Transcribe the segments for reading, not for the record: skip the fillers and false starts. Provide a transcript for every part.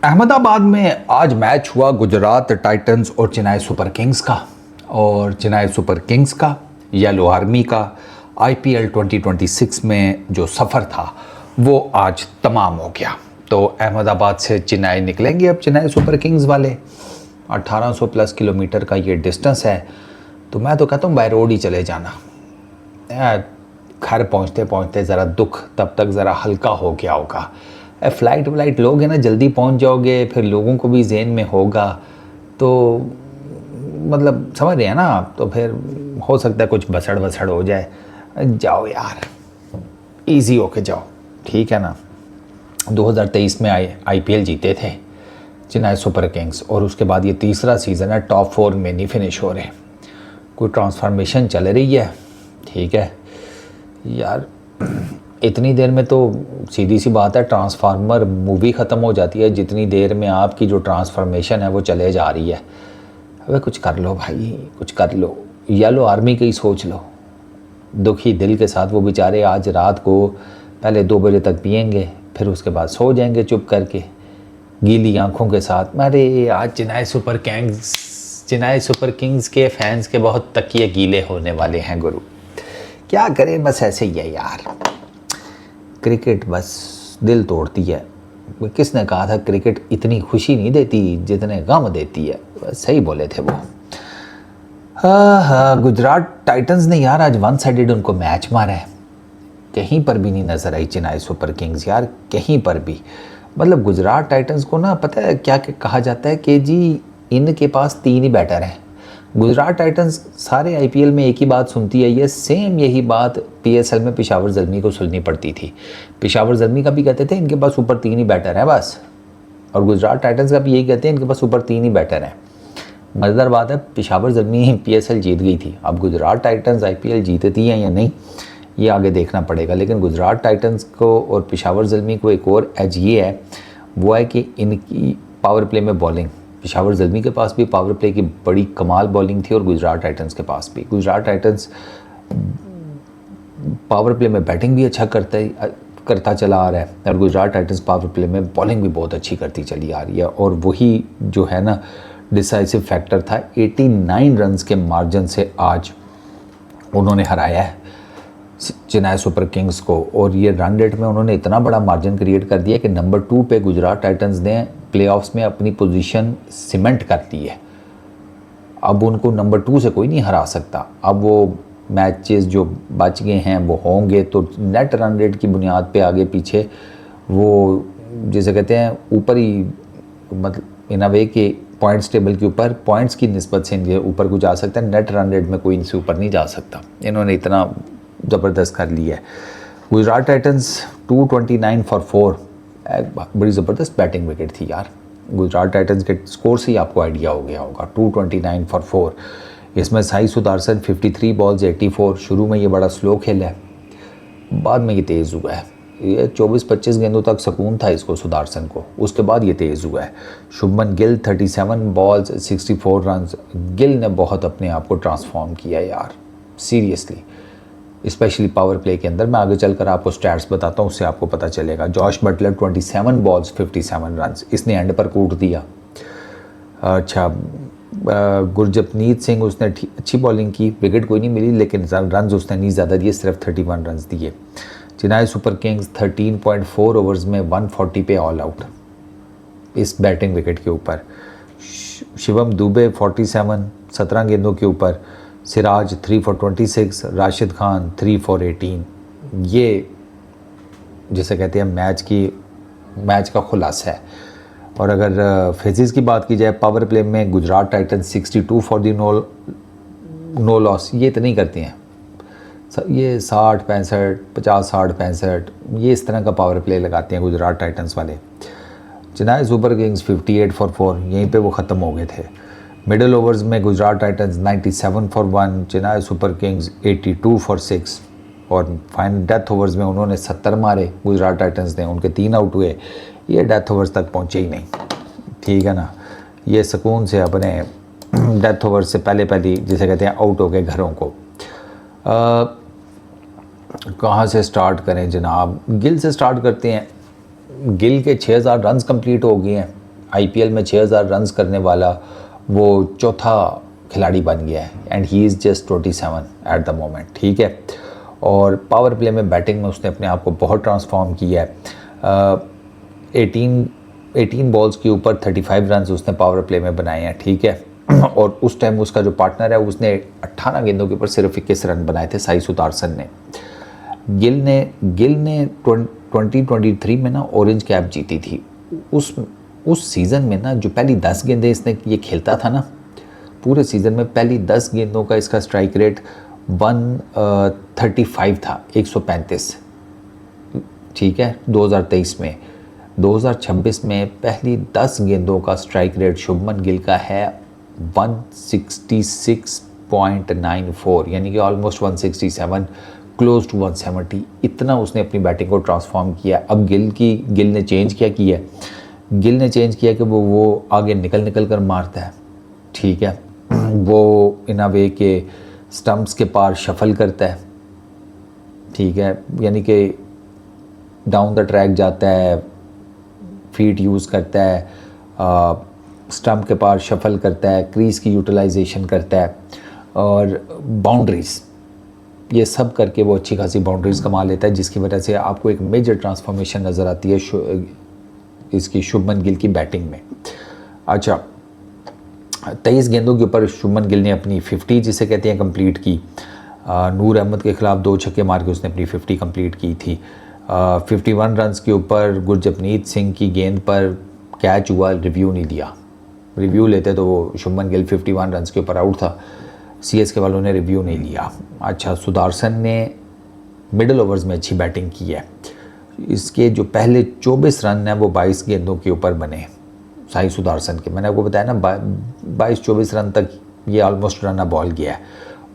अहमदाबाद में आज मैच हुआ गुजरात टाइटंस और चेन्नई सुपर किंग्स का। और चेन्नई सुपर किंग्स का येलो आर्मी का आईपीएल 2026 में जो सफ़र था वो आज तमाम हो गया। तो अहमदाबाद से चेन्नई निकलेंगे अब चेन्नई सुपर किंग्स वाले। 1800 प्लस किलोमीटर का ये डिस्टेंस है, तो मैं तो कहता हूँ बाय रोड ही चले जाना। घर पहुँचते पहुँचते ज़रा दुख तब तक ज़रा हल्का हो गया होगा। फ़्लाइट लोगे ना जल्दी पहुंच जाओगे, फिर लोगों को भी ज़हन में होगा, तो मतलब समझ रहे हैं ना आप, तो फिर हो सकता है कुछ बसड़ हो जाए। जाओ यार, इजी होके जाओ, ठीक है ना। 2023 में आईपीएल जीते थे चेन्नई सुपर किंग्स, और उसके बाद ये तीसरा सीज़न है, टॉप 4 में नहीं फिनिश हो रहे। कोई ट्रांसफॉर्मेशन चल रही है, ठीक है यार। इतनी देर में तो सीधी सी बात है, ट्रांसफार्मर मूवी ख़त्म हो जाती है जितनी देर में आपकी जो ट्रांसफॉर्मेशन है वो चले जा रही है। अबे कुछ कर लो भाई, कुछ कर लो। येलो आर्मी की सोच लो। दुखी दिल के साथ वो बेचारे आज रात को पहले 2 बजे तक पिएंगे, फिर उसके बाद सो जाएंगे चुप करके गीली आंखों के साथ। अरे आज चेन्नई सुपर किंग्स के फैंस के बहुत तकिए गीले होने वाले हैं गुरु। क्या करें, बस ऐसे ही है यार। क्रिकेट बस दिल तोड़ती है। किसने कहा था क्रिकेट इतनी खुशी नहीं देती जितने गम देती है? सही बोले थे वो। हाँ, गुजरात टाइटंस ने यार आज वन साइडेड उनको मैच मारा है। कहीं पर भी नहीं नजर आई चेन्नई सुपर किंग्स यार, कहीं पर भी। मतलब गुजरात टाइटंस को ना पता है क्या कहा जाता है कि जी इनके पास 3 ही बैटर हैं। गुजरात टाइटंस सारे आईपीएल में एक ही बात सुनती है, ये सेम यही बात पीएसएल में पेशावर ज़ल्मी को सुननी पड़ती थी। पेशावर ज़ल्मी का भी कहते थे इनके पास ऊपर 3 ही बैटर हैं बस, और गुजरात टाइटंस का भी यही कहते हैं इनके पास ऊपर 3 ही बैटर हैं। मज़ेदार बात है, पेशावर ज़ल्मी पीएसएल जीत गई थी। अब गुजरात टाइटंस आईपीएल जीतती हैं या नहीं ये आगे देखना पड़ेगा, लेकिन गुजरात टाइटंस को और पेशावर ज़ल्मी को एक और एज ये है, वो है कि इनकी पावर प्ले में बॉलिंग। पेशावर ज़ल्मी के पास भी पावर प्ले की बड़ी कमाल बॉलिंग थी और गुजरात टाइटंस के पास भी। गुजरात टाइटंस पावर प्ले में बैटिंग भी अच्छा करता चला आ रहा है, और गुजरात टाइटंस पावर प्ले में बॉलिंग भी बहुत अच्छी करती चली आ रही है। और वही जो है ना डिसाइसिव फैक्टर था, 89 रन्स के मार्जिन से आज उन्होंने हराया है चेन्नई सुपर किंग्स को। और ये रन रेट में उन्होंने इतना बड़ा मार्जिन क्रिएट कर दिया कि नंबर 2 पे गुजरात टाइटंस ने प्लेऑफ्स में अपनी पोजीशन सीमेंट कर दी है। अब उनको नंबर 2 से कोई नहीं हरा सकता। अब वो मैचेस जो बच गए हैं वो होंगे तो नेट रन रेट की बुनियाद पे आगे पीछे वो जैसे कहते हैं ऊपर ही, मतलब इन अ वे के पॉइंट्स टेबल के ऊपर पॉइंट्स की निस्बत से इनके ऊपर को जा सकता है। नेट रन रेट में कोई इनसे ऊपर नहीं जा सकता। इन्होंने इतना ज़बरदस्त कर लिया है। गुजरात टाइटंस 229 फॉर 4, बड़ी ज़बरदस्त बैटिंग विकेट थी यार। गुजरात टाइटंस के स्कोर से ही आपको आइडिया हो गया होगा, 229 फॉर 4। इसमें साई सुदर्शन 53 बॉल्स 84। शुरू में ये बड़ा स्लो खेला है, बाद में ये तेज़ हुआ है। ये 24-25 गेंदों तक सुकून था इसको सुदर्शन को, उसके बाद ये तेज़ हुआ है। Shubman Gill 37 balls 64 run. गिल ने बहुत अपने आप को ट्रांसफॉर्म किया यार, सीरियसली, स्पेशली पावर प्ले के अंदर। मैं आगे चलकर आपको स्टैट्स बताता हूँ, उससे आपको पता चलेगा। जॉश बटलर 27 बॉल्स 57 रन, इसने एंड पर कूट दिया। अच्छा, गुरजपनीत सिंह उसने अच्छी बॉलिंग की, विकेट कोई नहीं मिली लेकिन रन उसने नहीं ज़्यादा दिए, सिर्फ 31 रन दिए। चेन्नई सुपर किंग्स 13.4 ओवर्स में 140 पे ऑल आउट इस बैटिंग विकेट के ऊपर। शिवम दुबे 47 17 गेंदों के ऊपर। Siraj 3 for 26, Rashid Khan 3 for 18। ये जिसे कहते हैं मैच का खुलासा है। और अगर फेजेस की बात की जाए पावर प्ले में, Gujarat Titans 62 for the no loss, ये इतने ही करते हैं। ये 60-65, 50-60-65, ये इस तरह का पावर प्ले लगाते हैं गुजरात टाइटंस वाले। चेन्नई सुपर किंग्स 58 फॉर 4, यहीं पे वो ख़त्म हो गए थे। मिडल ओवर्स में Gujarat Titans 97 for 1, Chennai Super Kings 82 for 6। और फाइनल डेथ ओवर्स में उन्होंने 70 मारे गुजरात टाइटंस ने, उनके 3 आउट हुए। ये डेथ ओवर्स तक पहुँचे ही नहीं, ठीक है ना। ये सुकून से अपने डेथ ओवर्स से पहले जिसे कहते हैं आउट हो गए घरों को। कहाँ से स्टार्ट करें जनाब? गिल से स्टार्ट करते हैं। गिल के 6000 रन्स कंप्लीट हो गए हैं आईपीएल में 6000 रन्स करने वाला वो चौथा खिलाड़ी बन गया है and he is just 27 at the moment, ठीक है। और पावर प्ले में बैटिंग में उसने अपने आप को बहुत ट्रांसफॉर्म किया है। 18 बॉल्स के ऊपर 35 रन उसने पावर प्ले में बनाए हैं, ठीक है। और उस टाइम उसका जो पार्टनर है उसने 18 गेंदों के ऊपर सिर्फ 21 रन बनाए थे, साई सुदर्शन ने। गिल ने 2023 में ना ऑरेंज कैप जीती थी। उस सीज़न में ना जो पहली 10 गेंदें इसने ये खेलता था ना, पूरे सीज़न में पहली 10 गेंदों का इसका स्ट्राइक रेट 135 था, 135, ठीक है 2023 में। 2026 में पहली 10 गेंदों का स्ट्राइक रेट शुभमन गिल का है 166.94, यानी कि ऑलमोस्ट 167, क्लोज टू 170। इतना उसने अपनी बैटिंग को ट्रांसफॉर्म किया। अब गिल ने चेंज क्या किया है, गिल ने चेंज किया कि वो आगे निकल कर मारता है, ठीक है। वो इन अ वे के स्टंप्स के पार शफल करता है, ठीक है, यानी कि डाउन द ट्रैक जाता है, फीट यूज़ करता है, स्टंप के पार शफल करता है, क्रीज की यूटिलाइजेशन करता है और बाउंड्रीज़, ये सब करके वो अच्छी खासी बाउंड्रीज़ कमा लेता है, जिसकी वजह से आपको एक मेजर ट्रांसफॉर्मेशन नज़र आती है इसकी शुभमन गिल की बैटिंग में। अच्छा, 23 गेंदों के ऊपर शुभमन गिल ने अपनी 50 जिसे कहते हैं कंप्लीट की। नूर अहमद के ख़िलाफ़ 2 छक्के मार के उसने अपनी 50 कंप्लीट की थी। 51 रन्स के ऊपर गुरजपनीत सिंह की गेंद पर कैच हुआ, रिव्यू नहीं दिया। रिव्यू लेते तो वो शुभमन गिल 51 रन्स के ऊपर आउट था, सीएसके वालों ने रिव्यू नहीं लिया। अच्छा, सुदर्शन ने मिडल ओवर्स में अच्छी बैटिंग की है। इसके जो पहले 24 रन हैं वो 22 गेंदों के ऊपर बने साई सुदर्शन के। मैंने आपको बताया ना 22-24 रन तक ये ऑलमोस्ट रन बॉल गया है।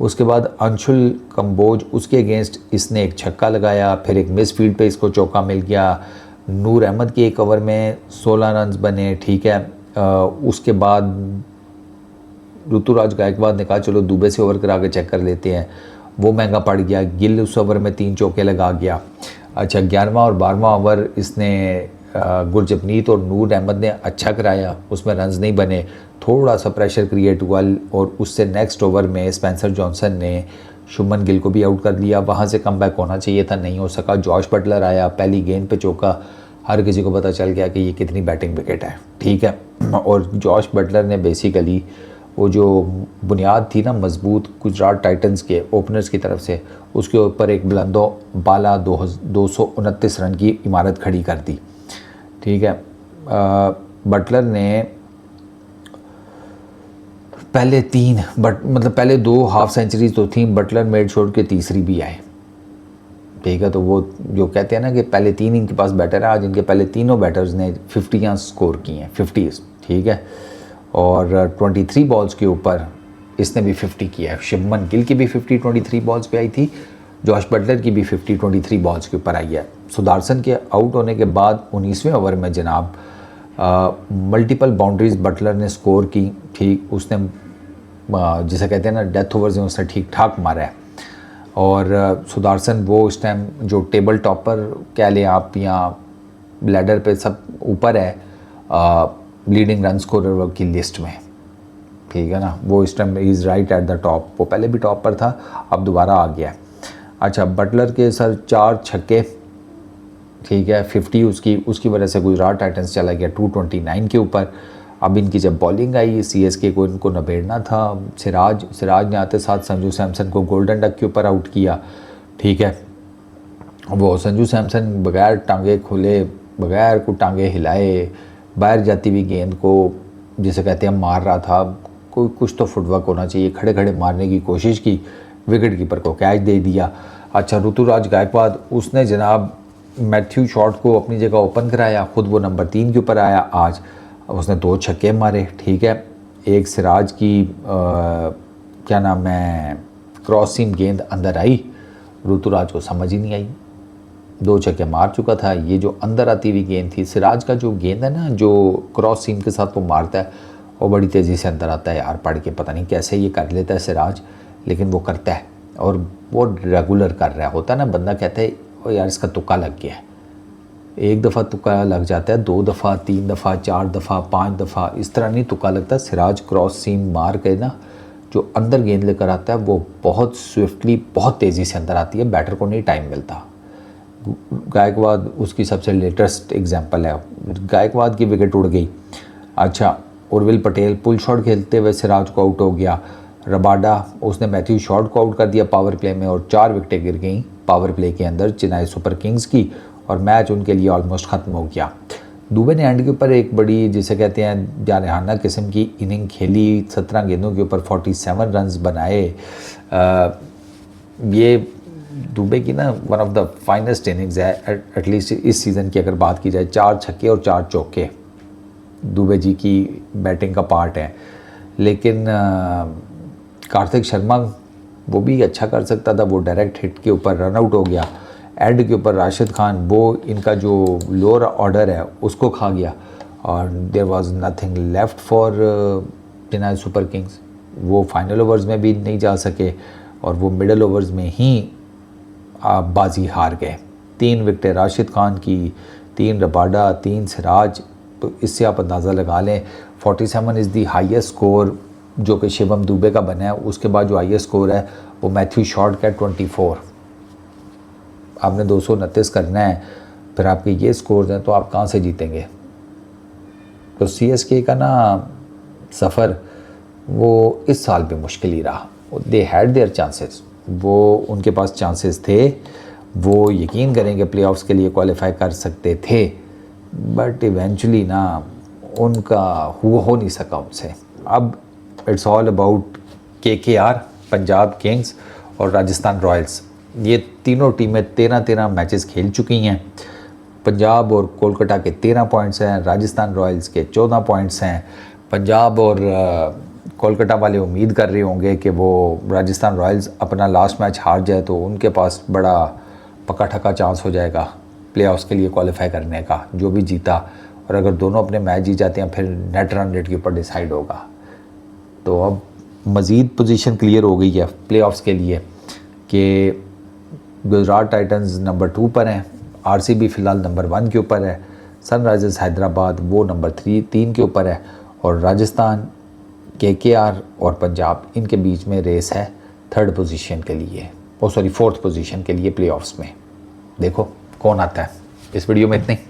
उसके बाद अंशुल कंबोज, उसके अगेंस्ट इसने एक छक्का लगाया, फिर एक मिस फील्ड पे इसको चौका मिल गया। नूर अहमद के एक ओवर में 16 रन बने, ठीक है। उसके बाद ऋतुराज गायकवाड ने कहा चलो दुबे से ओवर करा के चेक कर लेते हैं, वो महंगा पड़ गया। गिल उस ओवर में 3 चौके लगा गया। अच्छा, 11वां और 12वां ओवर इसने गुरजपनीत और नूर अहमद ने अच्छा कराया, उसमें रन्स नहीं बने, थोड़ा सा प्रेशर क्रिएट हुआ और उससे नेक्स्ट ओवर में स्पेंसर जॉनसन ने शुभमन गिल को भी आउट कर दिया। वहाँ से कम बैक होना चाहिए था, नहीं हो सका। जॉश बटलर आया, पहली गेंद पे चौका, हर किसी को पता चल गया कि ये कितनी बैटिंग विकेट है, ठीक है। और जॉश बटलर ने बेसिकली वो जो बुनियाद थी ना मजबूत गुजरात टाइटंस के ओपनर्स की तरफ से, उसके ऊपर एक बुलंदो बाला 229 रन की इमारत खड़ी कर दी, ठीक है। बटलर ने पहले 2 हाफ सेंचुरीज तो थी, बटलर मेड छोड़ के तीसरी भी आए, ठीक है। तो वो जो कहते हैं ना कि पहले 3 इनके पास बैटर है, आज इनके पहले तीनों बैटर्स ने 50 स्कोर की हैं, 50, ठीक है। और 23 बॉल्स के ऊपर इसने भी 50 किया है। शुभमन गिल की भी 50 23 बॉल्स पे आई थी, जॉश बटलर की भी 50 23 बॉल्स के ऊपर आई है। सुदर्शन के आउट होने के बाद 19वें ओवर में जनाब मल्टीपल बाउंड्रीज बटलर ने स्कोर की, ठीक। उसने जिसे कहते हैं ना डेथ ओवर्स में उसने ठीक ठाक मारा है। और सुदर्शन वो इस टाइम जो टेबल टॉपर कह लें आप या लैडर पे सब ऊपर है लीडिंग रन स्कोरर की लिस्ट में, ठीक है ना। वो इस time is right at the top, वो पहले भी टॉप पर था, अब दोबारा आ गया है। अच्छा, बटलर के सर 4 छक्के, ठीक है, 50 उसकी वजह से गुजरात टाइटंस चला गया 229 के ऊपर। अब इनकी जब बॉलिंग आई, सीएसके को इनको नबेड़ना था। सिराज ने आते साथ संजू सैमसन को गोल्डन डक के ऊपर आउट किया, ठीक है। वो संजू सैमसन बगैर टांगे खोले, बगैर को टांगे हिलाए, बाहर जाती हुई गेंद को जिसे कहते हैं मार रहा था। कुछ तो फुटवर्क होना चाहिए, खड़े खड़े मारने की कोशिश की, विकेट कीपर को कैच दे दिया। अच्छा, ऋतुराज गायकवाड उसने जनाब मैथ्यू शॉट को अपनी जगह ओपन कराया, ख़ुद वो नंबर 3 के ऊपर आया आज, उसने 2 छक्के मारे, ठीक है। एक सिराज की क्या नाम है क्रॉस सीम गेंद अंदर आई, ऋतुराज को समझ ही नहीं आई, 2 छक्के मार चुका था। ये जो अंदर आती हुई गेंद थी, सिराज का जो गेंद है ना जो क्रॉस सीम के साथ वो मारता है, वो बड़ी तेज़ी से अंदर आता है यार, पढ़ के पता नहीं कैसे ये कर लेता है सिराज, लेकिन वो करता है और वो रेगुलर कर रहा होता है ना। बंदा कहता है ओ यार इसका तुक्का लग गया है, एक दफ़ा तुक्का लग जाता है, 2 दफ़ा, 3 दफ़ा, 4 दफ़ा, 5 दफ़ा, इस तरह नहीं तुक्का लगता। सिराज क्रॉस सीम मार के ना जो अंदर गेंद लेकर आता है वो बहुत स्विफ्टली, बहुत तेज़ी से अंदर आती है, बैटर को नहीं टाइम मिलता। गायकवाद उसकी सबसे लेटेस्ट एग्जांपल है। गायकवाद की विकेट उड़ गई, अच्छा उर्विल पटेल पुल शॉट खेलते हुए सिराज को आउट हो गया। रबाडा उसने मैथ्यू शॉट को आउट कर दिया पावर प्ले में और 4 विकेटें गिर गई पावर प्ले के अंदर चेन्नई सुपर किंग्स की, और मैच उनके लिए ऑलमोस्ट ख़त्म हो गया। दुबे ने एंड के ऊपर एक बड़ी जिसे कहते हैं जारहाना किस्म की इनिंग खेली, 17 गेंदों के ऊपर 47 रन्स बनाए। ये दुबे की ना one of the finest innings है एटलीस्ट इस सीज़न की अगर बात की जाए। 4 छक्के और 4 चौके दुबे जी की बैटिंग का पार्ट है। लेकिन कार्तिक शर्मा वो भी अच्छा कर सकता था, वो डायरेक्ट हिट के ऊपर रन आउट हो गया। एंड के ऊपर राशिद खान वो इनका जो लोअर ऑर्डर है उसको खा गया और there was nothing left for Chennai Super Kings. वो फाइनल ओवर्स में भी नहीं जा सके और वो मिडल ओवर्स में ही बाजी हार गए। 3 विकेटें राशिद खान की, 3 रबाडा, 3 सिराज, तो इससे आप अंदाज़ा लगा लें 47 इज़ दी हाईएस्ट स्कोर जो कि शिवम दुबे का बना है। उसके बाद जो हाईएस्ट स्कोर है वो मैथ्यू शॉट का 24। आपने 229 करना है, फिर आपके ये स्कोर हैं तो आप कहाँ से जीतेंगे। तो सीएसके का ना सफ़र वो इस साल भी मुश्किल ही रहा। दे हैड देयर चांसेस, वो उनके पास चांसेस थे, वो यकीन करेंगे प्लेऑफ्स के लिए क्वालिफाई कर सकते थे, बट इवेंचुअली ना उनका हो नहीं सका उनसे। अब it's all about KKR, Punjab Kings और राजस्थान रॉयल्स। ये तीनों टीमें 13-13 मैचेस खेल चुकी हैं। पंजाब और कोलकाता के 13 पॉइंट्स हैं, राजस्थान रॉयल्स के 14 पॉइंट्स हैं। पंजाब और कोलकाता वाले उम्मीद कर रहे होंगे कि वो राजस्थान रॉयल्स अपना लास्ट मैच हार जाए तो उनके पास बड़ा पक्का ठक्का चांस हो जाएगा प्लेऑफ्स के लिए क्वालिफाई करने का, जो भी जीता। और अगर दोनों अपने मैच जीत जाते हैं फिर नेट रन रेट के ऊपर डिसाइड होगा। तो अब मज़ीद पोजीशन क्लियर हो गई है प्लेऑफ्स के लिए कि गुजरात टाइटंस नंबर 2 पर हैं, आरसीबी फ़िलहाल नंबर 1 के ऊपर है, सनराइज़र्स हैदराबाद वो नंबर 3 के ऊपर है, और राजस्थान, केकेआर और पंजाब इनके बीच में रेस है 3rd पोजीशन के लिए, 4th पोजीशन के लिए प्लेऑफ्स में। देखो कौन आता है। इस वीडियो में इतने ही।